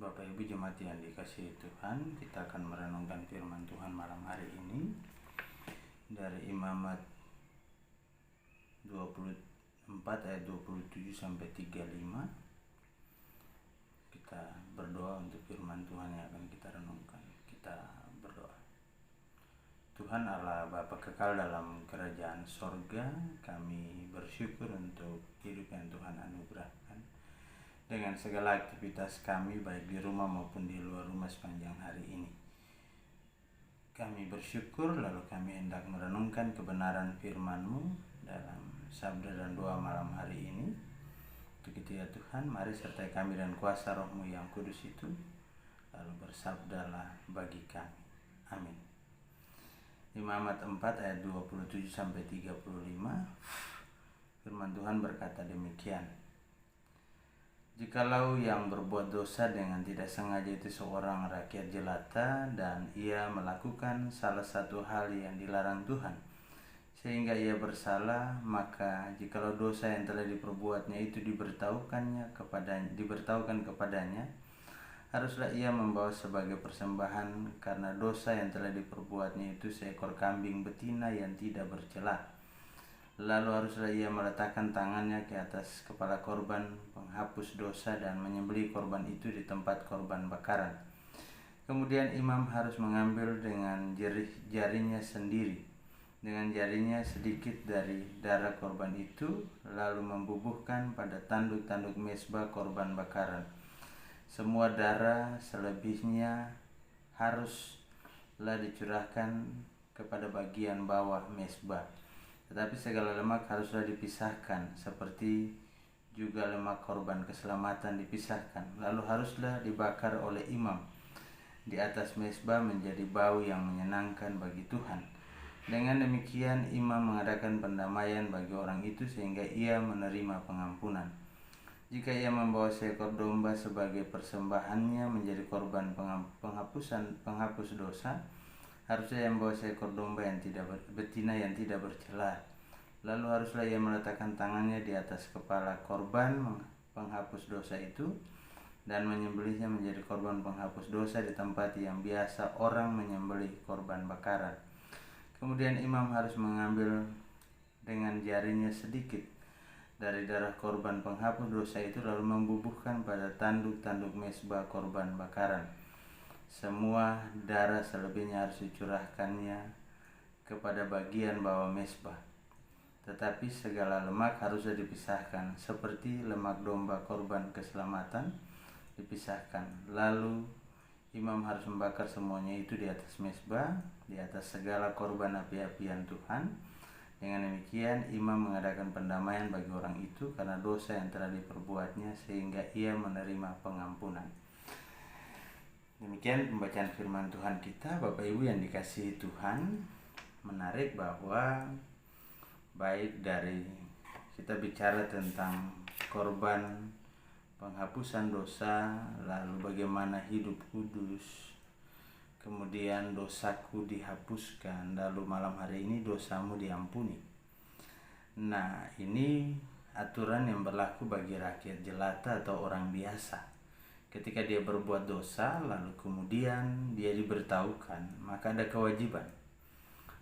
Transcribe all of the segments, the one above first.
Bapak Ibu jemaat yang dikasihi Tuhan, kita akan merenungkan firman Tuhan malam hari ini dari Imamat 24 ayat 27 sampai 35. Kita berdoa untuk firman Tuhan yang akan kita renungkan. Kita berdoa. Tuhan Allah Bapa kekal dalam kerajaan sorga, kami bersyukur untuk hidup yang Tuhan anugerahkan dengan segala aktivitas kami baik di rumah maupun di luar rumah sepanjang hari ini. Kami bersyukur lalu kami hendak merenungkan kebenaran firman-Mu dalam sabda dan doa malam hari ini. Untuk itu ya Tuhan, mari sertai kami dan kuasa Roh-Mu yang kudus itu, lalu bersabdalah bagi kami. Amin. Imamat 4 ayat 27 sampai 35. Firman Tuhan berkata demikian. Jikalau yang berbuat dosa dengan tidak sengaja itu seorang rakyat jelata dan ia melakukan salah satu hal yang dilarang Tuhan sehingga ia bersalah, maka jikalau dosa yang telah diperbuatnya itu diberitahukan kepadanya, haruslah ia membawa sebagai persembahan karena dosa yang telah diperbuatnya itu seekor kambing betina yang tidak bercela. Lalu haruslah ia meletakkan tangannya ke atas kepala korban penghapus dosa dan menyembelih korban itu di tempat korban bakaran. Kemudian imam harus mengambil dengan jarinya sendiri, dengan jarinya sedikit dari darah korban itu, lalu membubuhkan pada tanduk-tanduk mezbah korban bakaran. Semua darah selebihnya haruslah dicurahkan kepada bagian bawah mezbah. Tetapi segala lemak haruslah dipisahkan, seperti juga lemak korban keselamatan dipisahkan. Lalu haruslah dibakar oleh imam di atas mezbah menjadi bau yang menyenangkan bagi Tuhan. Dengan demikian imam mengadakan pendamaian bagi orang itu sehingga ia menerima pengampunan. Jika ia membawa seekor domba sebagai persembahannya menjadi korban penghapus dosa, harusnya yang membawa seekor domba yang betina yang tidak bercela. Lalu haruslah ia meletakkan tangannya di atas kepala korban penghapus dosa itu dan menyembelihnya menjadi korban penghapus dosa di tempat yang biasa orang menyembelih korban bakaran. Kemudian imam harus mengambil dengan jarinya sedikit dari darah korban penghapus dosa itu, lalu membubuhkan pada tanduk-tanduk mezbah korban bakaran. Semua darah selebihnya harus dicurahkannya kepada bagian bawah mezbah. Tetapi segala lemak haruslah dipisahkan, seperti lemak domba korban keselamatan dipisahkan. Lalu imam harus membakar semuanya itu di atas mezbah, di atas segala korban api-apian Tuhan. Dengan demikian imam mengadakan pendamaian bagi orang itu karena dosa yang telah diperbuatnya sehingga ia menerima pengampunan. Demikian pembacaan firman Tuhan kita. Bapak Ibu yang dikasihi Tuhan, menarik bahwa baik dari kita bicara tentang korban penghapusan dosa, lalu bagaimana hidup kudus, kemudian dosaku dihapuskan, lalu malam hari ini dosamu diampuni. Nah, ini aturan yang berlaku bagi rakyat jelata atau orang biasa. Ketika dia berbuat dosa lalu kemudian dia diberitahukan, maka ada kewajiban.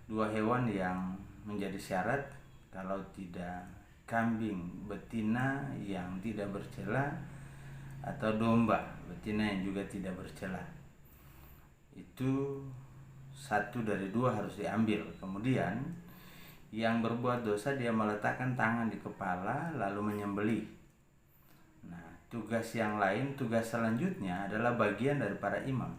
Dua hewan yang menjadi syarat, kalau tidak kambing betina yang tidak bercela atau domba betina yang juga tidak bercela. Itu satu dari dua harus diambil. Kemudian yang berbuat dosa dia meletakkan tangan di kepala lalu menyembelih. Tugas yang lain, tugas selanjutnya adalah bagian dari para imam.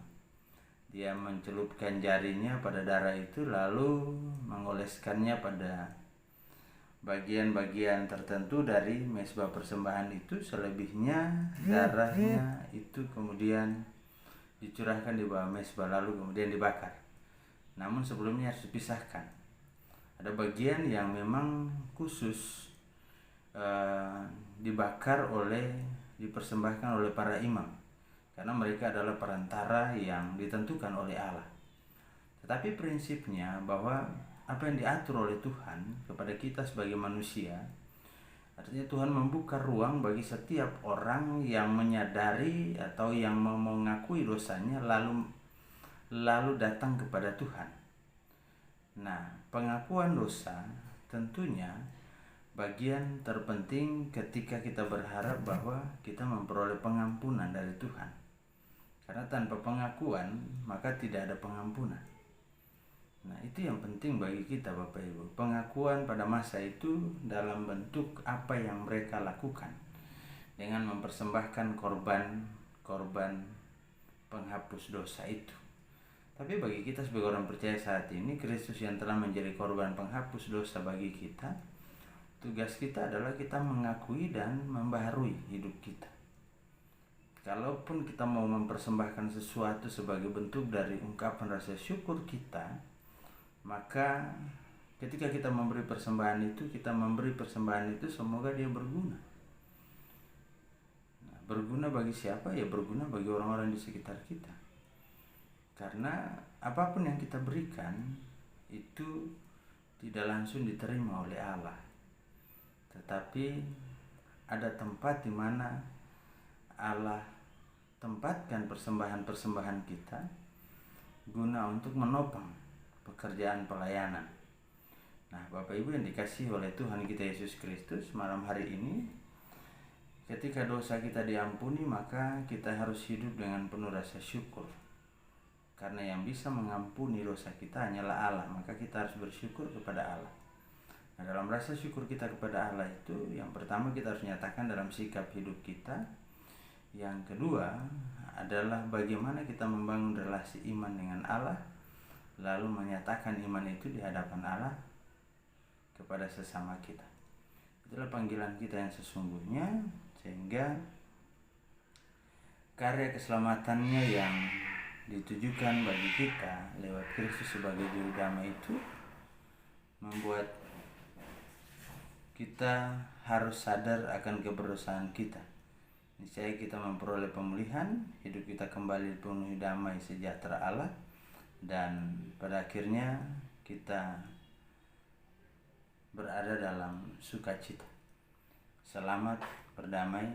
Dia mencelupkan jarinya pada darah itu lalu mengoleskannya pada bagian-bagian tertentu dari mezbah persembahan itu. Selebihnya darahnya itu kemudian dicurahkan di bawah mezbah lalu kemudian dibakar. Namun sebelumnya harus dipisahkan. Ada bagian yang memang khusus dipersembahkan oleh para imam karena mereka adalah perantara yang ditentukan oleh Allah. Tetapi prinsipnya bahwa apa yang diatur oleh Tuhan kepada kita sebagai manusia Artinya Tuhan membuka ruang bagi setiap orang yang menyadari atau yang mau mengakui dosanya lalu datang kepada Tuhan. Nah, pengakuan dosa tentunya bagian terpenting ketika kita berharap bahwa kita memperoleh pengampunan dari Tuhan. Karena tanpa pengakuan maka tidak ada pengampunan. Nah, itu yang penting bagi kita Bapak Ibu. Pengakuan pada masa itu dalam bentuk apa yang mereka lakukan dengan mempersembahkan korban penghapus dosa itu. Tapi bagi kita sebagai orang percaya saat ini, Kristus yang telah menjadi korban penghapus dosa bagi kita, tugas kita adalah kita mengakui dan membaharui hidup kita. Kalaupun kita mau mempersembahkan sesuatu sebagai bentuk dari ungkapan rasa syukur kita, maka ketika kita memberi persembahan itu, kita memberi persembahan itu semoga dia berguna. Nah, berguna bagi siapa? Ya berguna bagi orang-orang di sekitar kita. Karena apapun yang kita berikan itu tidak langsung diterima oleh Allah. Tetapi ada tempat di mana Allah tempatkan persembahan-persembahan kita guna untuk menopang pekerjaan pelayanan. Nah, Bapak Ibu yang dikasihi oleh Tuhan kita Yesus Kristus, malam hari ini ketika dosa kita diampuni, maka kita harus hidup dengan penuh rasa syukur. Karena yang bisa mengampuni dosa kita hanyalah Allah, maka kita harus bersyukur kepada Allah. Nah, dalam rasa syukur kita kepada Allah itu, yang pertama kita harus nyatakan dalam sikap hidup kita. Yang kedua adalah bagaimana kita membangun relasi iman dengan Allah, lalu menyatakan iman itu di hadapan Allah kepada sesama kita. Itulah panggilan kita yang sesungguhnya, sehingga karya keselamatannya yang ditujukan bagi kita lewat Kristus sebagai juru damai itu membuat kita harus sadar akan keberdosaan kita. Niscaya kita memperoleh pemulihan, hidup kita kembali dipenuhi damai sejahtera Allah, dan pada akhirnya kita berada dalam sukacita. Selamat berdamai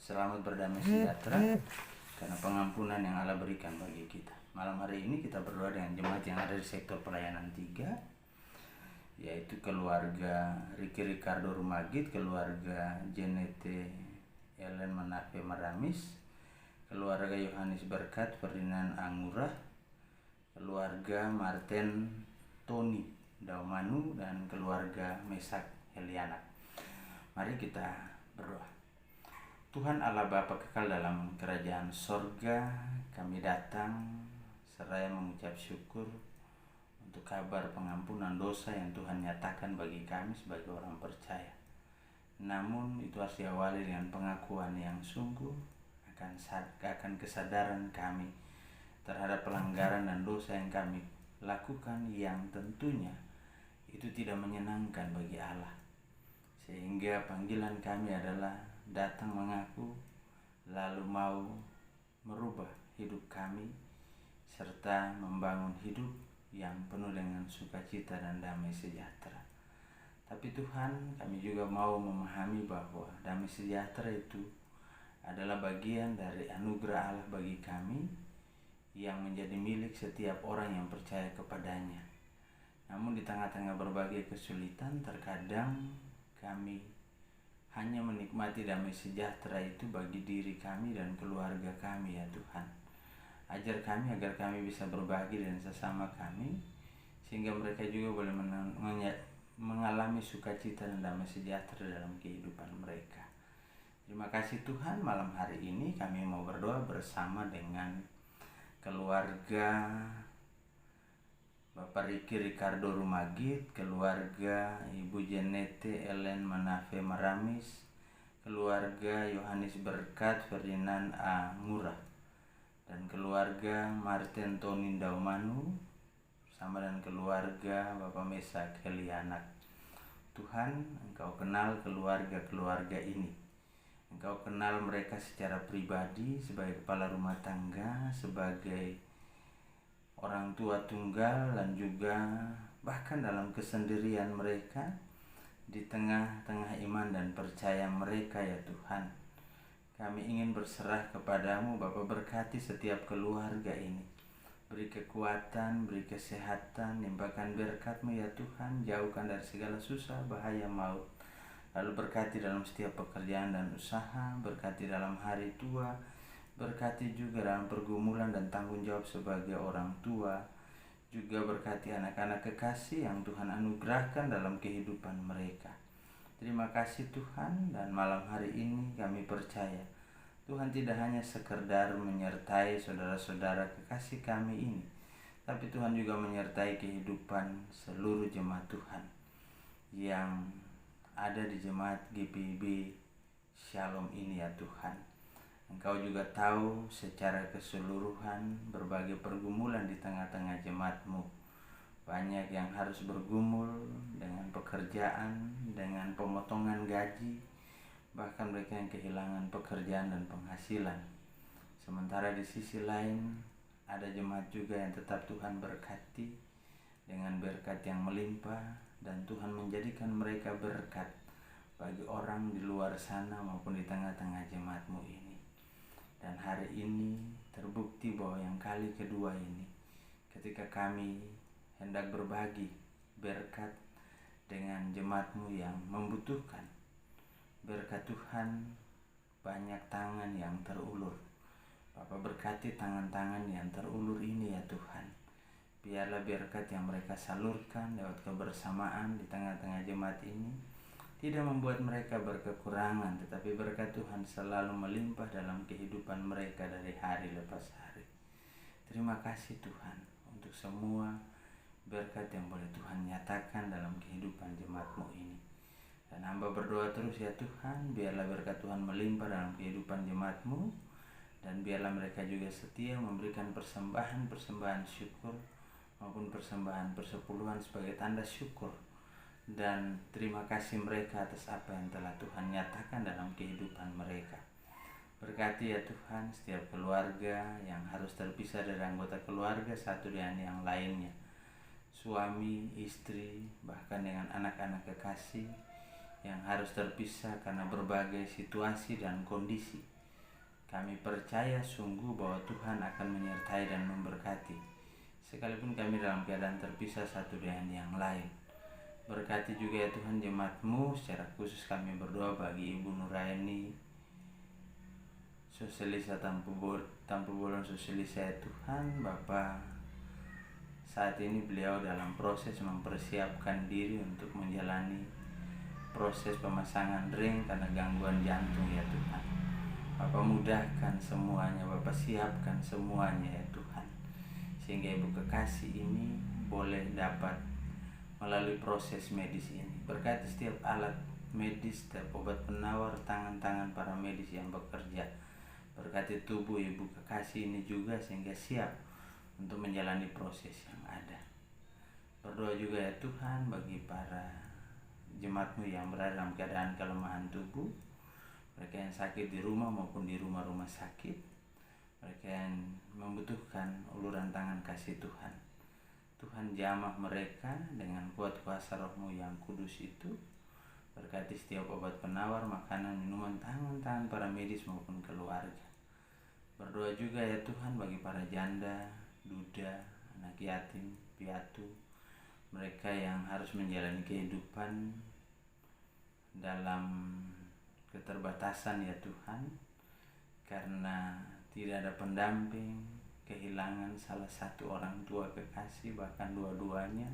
sejahtera karena pengampunan yang Allah berikan bagi kita. Malam hari ini kita berdoa dengan jemaat yang ada di sektor pelayanan 3, yaitu keluarga Ricky Ricardo Rumagit, keluarga Jenete Ellen Manafe Maramis, keluarga Yohanes Berkat Ferdinand Angurah, keluarga Martin Tony Daumanu, dan keluarga Mesak Heliana. Mari kita berdoa. Tuhan Allah Bapa kekal dalam kerajaan sorga, kami datang seraya mengucap syukur untuk kabar pengampunan dosa yang Tuhan nyatakan bagi kami sebagai orang percaya. Namun itu harus diawali dengan pengakuan yang sungguh akan kesadaran kami terhadap pelanggaran dan dosa yang kami lakukan, yang tentunya itu tidak menyenangkan bagi Allah. Sehingga panggilan kami adalah datang mengaku, lalu mau merubah hidup kami, serta membangun hidup yang penuh dengan sukacita dan damai sejahtera. Tapi Tuhan, kami juga mau memahami bahwa damai sejahtera itu adalah bagian dari anugerah Allah bagi kami yang menjadi milik setiap orang yang percaya kepadanya. Namun di tengah-tengah berbagai kesulitan, terkadang kami hanya menikmati damai sejahtera itu bagi diri kami dan keluarga kami, ya Tuhan. Ajar kami agar kami bisa berbagi dengan sesama kami, sehingga mereka juga boleh mengalami sukacita dan damai sejahtera dalam kehidupan mereka. Terima kasih Tuhan, malam hari ini kami mau berdoa bersama dengan keluarga Bapak Ricky Ricardo Rumagit, keluarga Ibu Jenete Ellen Manafe Maramis, keluarga Yohanes Berkat Ferdinand A. Ngurah, dan keluarga Martin Tony Daumanu, bersama dengan keluarga Bapak Mesak Helianak. Tuhan, Engkau kenal keluarga-keluarga ini. Engkau kenal mereka secara pribadi sebagai kepala rumah tangga, sebagai orang tua tunggal, dan juga bahkan dalam kesendirian mereka di tengah-tengah iman dan percaya mereka ya Tuhan. Kami ingin berserah kepadamu Bapa, berkati setiap keluarga ini. Beri kekuatan, beri kesehatan, limpahkan berkat-Mu ya Tuhan, jauhkan dari segala susah, bahaya, maut. Lalu berkati dalam setiap pekerjaan dan usaha, berkati dalam hari tua, berkati juga dalam pergumulan dan tanggung jawab sebagai orang tua. Juga berkati anak-anak kekasih yang Tuhan anugerahkan dalam kehidupan mereka. Terima kasih Tuhan, dan malam hari ini kami percaya Tuhan tidak hanya sekedar menyertai saudara-saudara kekasih kami ini, tapi Tuhan juga menyertai kehidupan seluruh jemaat Tuhan yang ada di jemaat GPIB Shalom ini ya Tuhan. Engkau juga tahu secara keseluruhan berbagai pergumulan di tengah-tengah jemaat-Mu. Banyak yang harus bergumul dengan pekerjaan, dengan pemotongan gaji, bahkan mereka yang kehilangan pekerjaan dan penghasilan. Sementara di sisi lain ada jemaat juga yang tetap Tuhan berkati dengan berkat yang melimpah, dan Tuhan menjadikan mereka berkat bagi orang di luar sana maupun di tengah-tengah jemaat-Mu ini. Dan hari ini terbukti bahwa yang kali kedua ini, ketika kami hendak berbagi berkat dengan jemaat-Mu yang membutuhkan berkat Tuhan, banyak tangan yang terulur. Bapa, berkati tangan-tangan yang terulur ini ya Tuhan. Biarlah berkat yang mereka salurkan lewat kebersamaan di tengah-tengah jemaat ini tidak membuat mereka berkekurangan, tetapi berkat Tuhan selalu melimpah dalam kehidupan mereka dari hari lepas hari. Terima kasih Tuhan untuk semua berkat yang boleh Tuhan nyatakan dalam kehidupan jemaat-Mu ini. Dan hamba berdoa terus ya Tuhan, biarlah berkat Tuhan melimpah dalam kehidupan jemaat-Mu, dan biarlah mereka juga setia memberikan persembahan syukur maupun persembahan persepuluhan sebagai tanda syukur dan terima kasih mereka atas apa yang telah Tuhan nyatakan dalam kehidupan mereka. Berkati ya Tuhan setiap keluarga yang harus terpisah dari anggota keluarga satu dengan yang lainnya, suami, istri, bahkan dengan anak-anak kekasih yang harus terpisah karena berbagai situasi dan kondisi. Kami percaya sungguh bahwa Tuhan akan menyertai dan memberkati, sekalipun kami dalam keadaan terpisah satu dengan yang lain. Berkati juga ya Tuhan jemaat-Mu, secara khusus kami berdoa bagi Ibu Nuraini Sosialisa Tampu Bolon Sosialisa ya Tuhan. Bapa, saat ini beliau dalam proses mempersiapkan diri untuk menjalani proses pemasangan ring karena gangguan jantung ya Tuhan. Bapak mudahkan semuanya, Bapak siapkan semuanya ya Tuhan, sehingga ibu kekasih ini boleh dapat melalui proses medis ini. Berkati setiap alat medis, setiap obat penawar, tangan-tangan para medis yang bekerja. Berkati tubuh ibu kekasih ini juga sehingga siap untuk menjalani proses yang ada. Berdoa juga ya Tuhan bagi para jemaat-Mu yang berada dalam keadaan kelemahan tubuh, mereka yang sakit di rumah maupun di rumah-rumah sakit, mereka yang membutuhkan uluran tangan kasih Tuhan. Tuhan jamah mereka dengan kuat kuasa Roh-Mu yang kudus itu. Berkati setiap obat penawar, makanan, minuman, tangan-tangan para medis maupun keluarga. Berdoa juga ya Tuhan bagi para janda, duda, anak yatim, piatu, mereka yang harus menjalani kehidupan dalam keterbatasan ya Tuhan, karena tidak ada pendamping, kehilangan salah satu orang tua kekasih, bahkan dua-duanya.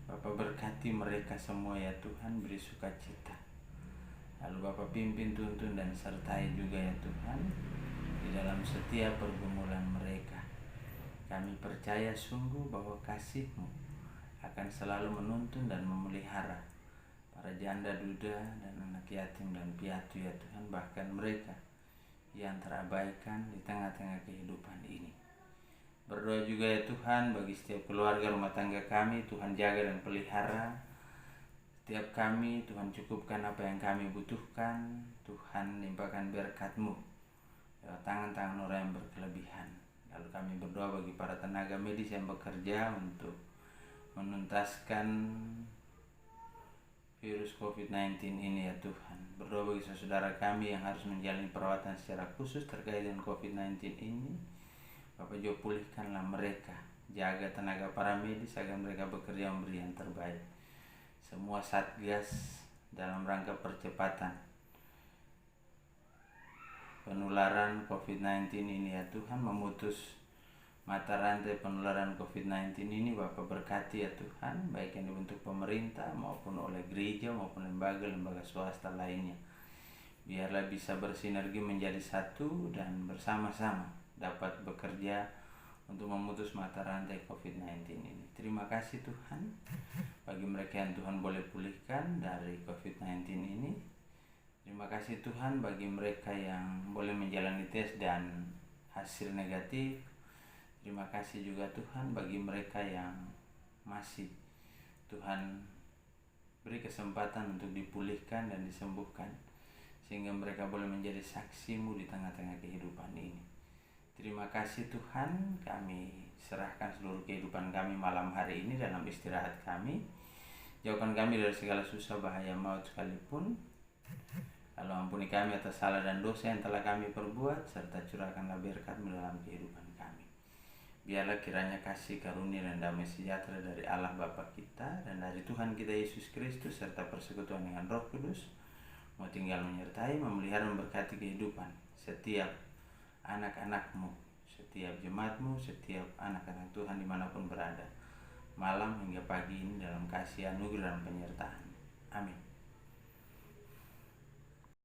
Bapa berkati mereka semua ya Tuhan, beri sukacita. Lalu Bapa pimpin, tuntun, dan sertai juga ya Tuhan di dalam setiap pergumulan mereka. Kami percaya sungguh bahwa kasih-Mu akan selalu menuntun dan memelihara para janda, duda, dan anak yatim dan piatu ya Tuhan, bahkan mereka yang terabaikan di tengah-tengah kehidupan ini. Berdoa juga ya Tuhan bagi setiap keluarga rumah tangga kami, Tuhan jaga dan pelihara setiap kami, Tuhan cukupkan apa yang kami butuhkan, Tuhan limpahkan berkat-Mu lewat tangan-tangan orang yang berkelebihan. Lalu kami berdoa bagi para tenaga medis yang bekerja untuk menuntaskan virus COVID-19 ini ya Tuhan. Berdoa bagi saudara kami yang harus menjalani perawatan secara khusus terkait dengan COVID-19 ini. Bapak juga pulihkanlah mereka, jaga tenaga para medis agar mereka bekerja memberi yang terbaik. Semua satgas dalam rangka percepatan penularan COVID-19 ini ya Tuhan, memutus mata rantai penularan COVID-19 ini Bapak berkati ya Tuhan, baik yang dibentuk pemerintah maupun oleh gereja maupun lembaga-lembaga swasta lainnya. Biarlah bisa bersinergi menjadi satu dan bersama-sama dapat bekerja untuk memutus mata rantai COVID-19 ini. Terima kasih Tuhan bagi mereka yang Tuhan boleh pulihkan dari COVID-19 ini. Terima kasih Tuhan bagi mereka yang boleh menjalani tes dan hasil negatif. Terima kasih juga Tuhan bagi mereka yang masih Tuhan beri kesempatan untuk dipulihkan dan disembuhkan, sehingga mereka boleh menjadi saksi-Mu di tengah-tengah kehidupan ini. Terima kasih Tuhan, kami serahkan seluruh kehidupan kami malam hari ini dalam istirahat kami. Jauhkan kami dari segala susah, bahaya, maut sekalipun. Lalu ampuni kami atas salah dan dosa yang telah kami perbuat, serta curahkanlah berkat-Mu dalam kehidupan kami. Biarlah kiranya kasih karunia dan damai sejahtera dari Allah Bapa kita dan dari Tuhan kita Yesus Kristus serta persekutuan dengan Roh Kudus mau tinggal menyertai, memelihara, memberkati kehidupan setiap anak-anak-Mu, setiap jemaat-Mu, setiap anak-anak Tuhan dimanapun berada, malam hingga pagi ini dalam kasih, anugerah, dan penyertaan. Amin.